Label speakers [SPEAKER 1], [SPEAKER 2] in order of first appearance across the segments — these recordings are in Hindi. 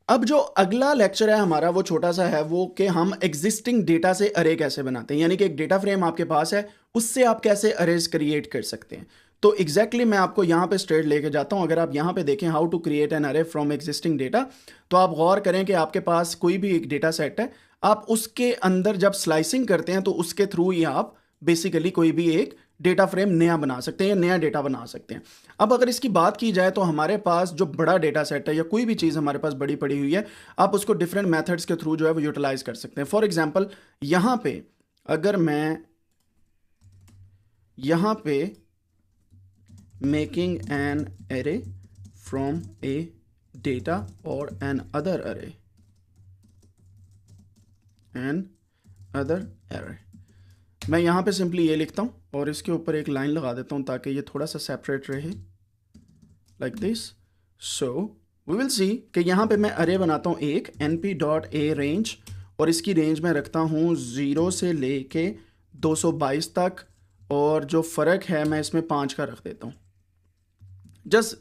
[SPEAKER 1] अब जो अगला लेक्चर है हमारा वो छोटा सा है, वो कि हम एग्जिस्टिंग डेटा से अरे कैसे बनाते हैं, यानी कि एक डेटा फ्रेम आपके पास है, उससे आप कैसे अरेज क्रिएट कर सकते हैं। तो एग्जैक्टली मैं आपको यहाँ पे स्ट्रेट लेके जाता हूँ। अगर आप यहाँ पे देखें हाउ टू क्रिएट एन अरे फ्रॉम एग्जिस्टिंग डेटा, तो आप गौर करें कि आपके पास कोई भी एक डेटा सेट है, आप उसके अंदर जब स्लाइसिंग करते हैं तो उसके थ्रू ही आप बेसिकली कोई भी एक डेटा फ्रेम नया बना सकते हैं या नया डेटा बना सकते हैं। अब अगर इसकी बात की जाए तो हमारे पास जो बड़ा डेटा सेट है या कोई भी चीज़ हमारे पास बड़ी पड़ी हुई है, आप उसको डिफरेंट मेथड्स के थ्रू जो है वो यूटिलाइज कर सकते हैं। फॉर एग्जांपल यहाँ पे अगर मैं यहाँ पे making an array from A data और एन अदर एरे मैं यहाँ पे सिंपली ये लिखता हूँ और इसके ऊपर एक लाइन लगा देता हूँ ताकि ये थोड़ा सा सेपरेट रहे, like this. So we will see कि यहाँ पे मैं अरे बनाता हूँ एक np.a रेंज, और इसकी रेंज में रखता हूँ 0 से लेके 222 तक, और जो फ़र्क है मैं इसमें 5 का रख देता हूँ। Just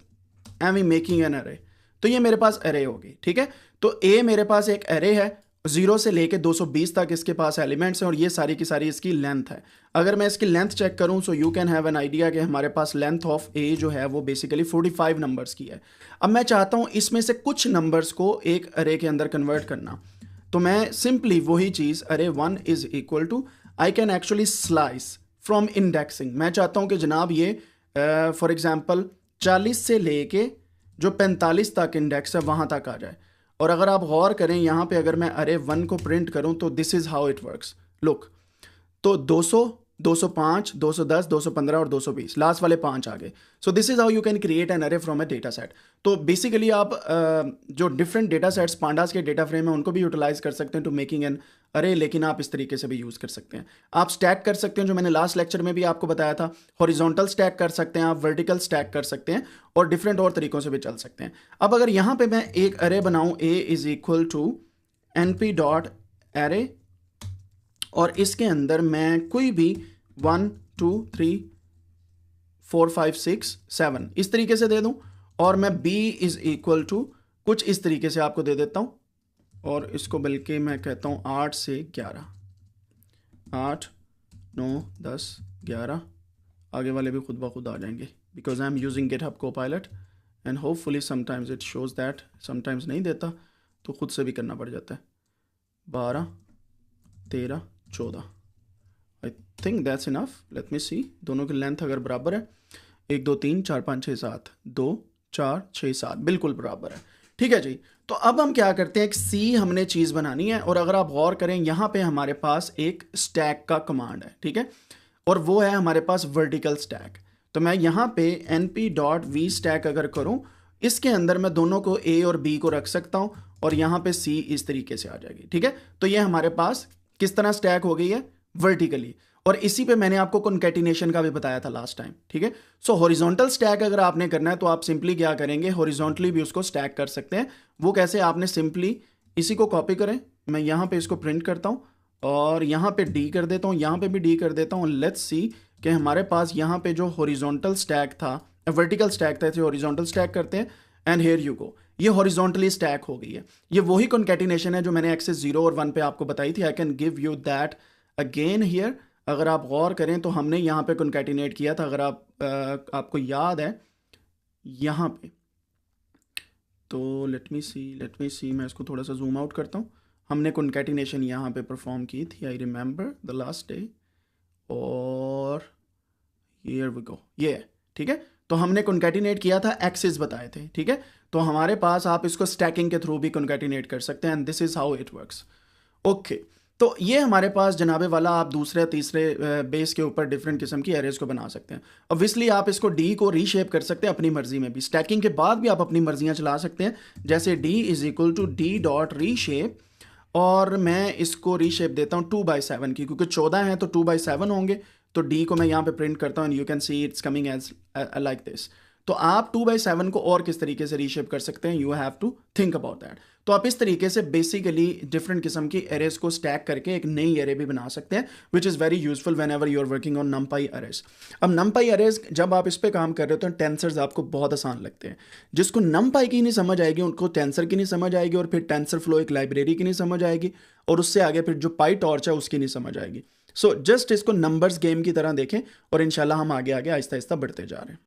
[SPEAKER 1] I am making an अरे, तो ये मेरे पास अरे होगी, ठीक है। तो ए मेरे पास एक अरे है, 0 से लेके 220 तक इसके पास एलिमेंट्स हैं, और ये सारी की सारी इसकी लेंथ है। अगर मैं इसकी लेंथ चेक करूं so you can have an idea कि हमारे पास लेंथ ऑफ ए जो है वो बेसिकली 45 नंबर्स की है। अब मैं चाहता हूं इसमें से कुछ नंबर्स को एक अरे के अंदर कन्वर्ट करना, तो मैं सिंपली वही चीज़ अरे 1 is equal to I can actually slice from indexing. मैं चाहता हूं कि जनाब ये फॉर एग्जाम्पल 40 से लेके जो 45 तक इंडेक्स है वहाँ तक आ जाए। और अगर आप गौर करें यहाँ पे अगर मैं अरे 1 को प्रिंट करूँ तो this is how it works, look. तो 200, 205, 210, 215 और 220, लास्ट वाले 5 आ गए। So this is how you can create an अरे फ्रॉम ए डेटा सेट। तो बेसिकली आप जो डिफरेंट डेटा सेट्स पांडास के डेटा फ्रेम है उनको भी यूटिलाइज कर सकते हैं टू मेकिंग एन अरे, लेकिन आप इस तरीके से भी यूज़ कर सकते हैं। आप स्टैक कर सकते हैं, जो मैंने लास्ट लेक्चर में भी आपको बताया था, हॉरिजॉन्टल स्टैक कर सकते हैं, आप वर्टिकल स्टैक कर सकते हैं, और डिफरेंट और तरीकों से भी चल सकते हैं। अब अगर यहाँ पे मैं एक अरे बनाऊँ a is equal to np.array, और इसके अंदर मैं कोई भी 1 2 3 4 5 6 7 इस तरीके से दे दूं, और मैं b इज इक्वल टू कुछ इस तरीके से आपको दे देता हूं, और इसको बल्कि मैं कहता हूं 8 से 11, 8 9 10 11, आगे वाले भी खुद ब खुद आ जाएंगे because I am using GitHub Copilot and hopefully sometimes it shows that, sometimes नहीं देता तो खुद से भी करना पड़ जाता है। 12 13 14, I think that's enough. Let me see, दोनों की लेंथ अगर बराबर है, 1 2 3 4 5 6 7, 2 4 6 7 बिल्कुल बराबर है, ठीक है जी। तो अब हम क्या करते हैं, एक सी हमने चीज़ बनानी है, और अगर आप गौर करें यहाँ पे हमारे पास एक स्टैक का कमांड है, ठीक है, और वो है हमारे पास वर्टिकल स्टैक। तो मैं यहाँ पे np.v स्टैक अगर करूँ, इसके अंदर मैं दोनों को a और b को रख सकता हूँ, और यहाँ पे c इस तरीके से आ जाएगी, ठीक है। तो ये हमारे पास किस तरह स्टैक हो गई है, वर्टिकली। और इसी पे मैंने आपको कॉन्कैटिनेशन का भी बताया था लास्ट टाइम, ठीक है। सो हॉरिजॉन्टल स्टैक अगर आपने करना है तो आप सिंपली क्या करेंगे, हॉरिजॉन्टली भी उसको स्टैक कर सकते हैं। वो कैसे, आपने सिंपली इसी को कॉपी करें, मैं यहाँ पे इसको प्रिंट करता हूँ और यहाँ पे डी कर देता हूँ, यहाँ पे भी डी कर देता हूँ। लेट्स सी कि हमारे पास यहाँ पे जो हॉरिजॉन्टल स्टैक था, वर्टिकल स्टैक था, इसे हॉरिजॉन्टल स्टैक करते हैं, एंड हियर यू गो, ये हॉरिजॉन्टली स्टैक हो गई है। ये वही कॉन्कैटिनेशन है जो मैंने एक्सेस 0 और 1 पे आपको बताई थी। I can give you that again here. अगर आप गौर करें तो हमने यहाँ पे कॉन्कैटिनेट किया था, अगर आपको याद है यहाँ पे, तो लेट मी सी, मैं इसको थोड़ा सा जूम आउट करता हूँ। हमने कॉन्कैटिनेशन यहाँ पे परफॉर्म की थी, I remember the last day, और हियर वी गो, ये है, ठीक है। तो हमने कॉन्कैटिनेट किया था, एक्सेस बताए थे, ठीक है। तो हमारे पास आप इसको स्टैकिंग के थ्रू भी कॉन्कैटिनेट कर सकते हैं, and this is how it works, okay. तो ये हमारे पास जनाबे वाला, आप दूसरे तीसरे बेस के ऊपर डिफरेंट किस्म की एरेज को बना सकते हैं। ऑब्वियसली आप इसको डी को रीशेप कर सकते हैं अपनी मर्जी में भी, स्टैकिंग के बाद भी आप अपनी मर्जियाँ चला सकते हैं, जैसे D is equal to D dot reshape, और मैं इसको रीशेप देता हूँ 2/7 की, क्योंकि 14 हैं तो 2/7 होंगे। तो डी को मैं यहाँ पे प्रिंट करता हूँ, and you can see it's coming as like this. तो आप 2/7 को और किस तरीके से रीशेप कर सकते हैं, you have to think about that. तो आप इस तरीके से बेसिकली डिफरेंट किस्म की एरेज को स्टैक करके एक नई एरे भी बना सकते हैं, which is very useful whenever you are working on NumPy arrays. अब नमपाई अरेज जब आप इस पर काम कर रहे हो तो टेंसर्स आपको बहुत आसान लगते हैं। जिसको नमपाई की नहीं समझ आएगी उनको टेंसर की नहीं समझ आएगी, और फिर टेंसर फ्लो एक लाइब्रेरी की नहीं समझ आएगी, और उससे आगे फिर जो पाई टॉर्च है उसकी नहीं समझ आएगी। सो जस्ट इसको नंबर्स गेम की तरह देखें और इंशाल्लाह हम आगे आगे आहिस्ता आहिस्ता बढ़ते जा रहे हैं।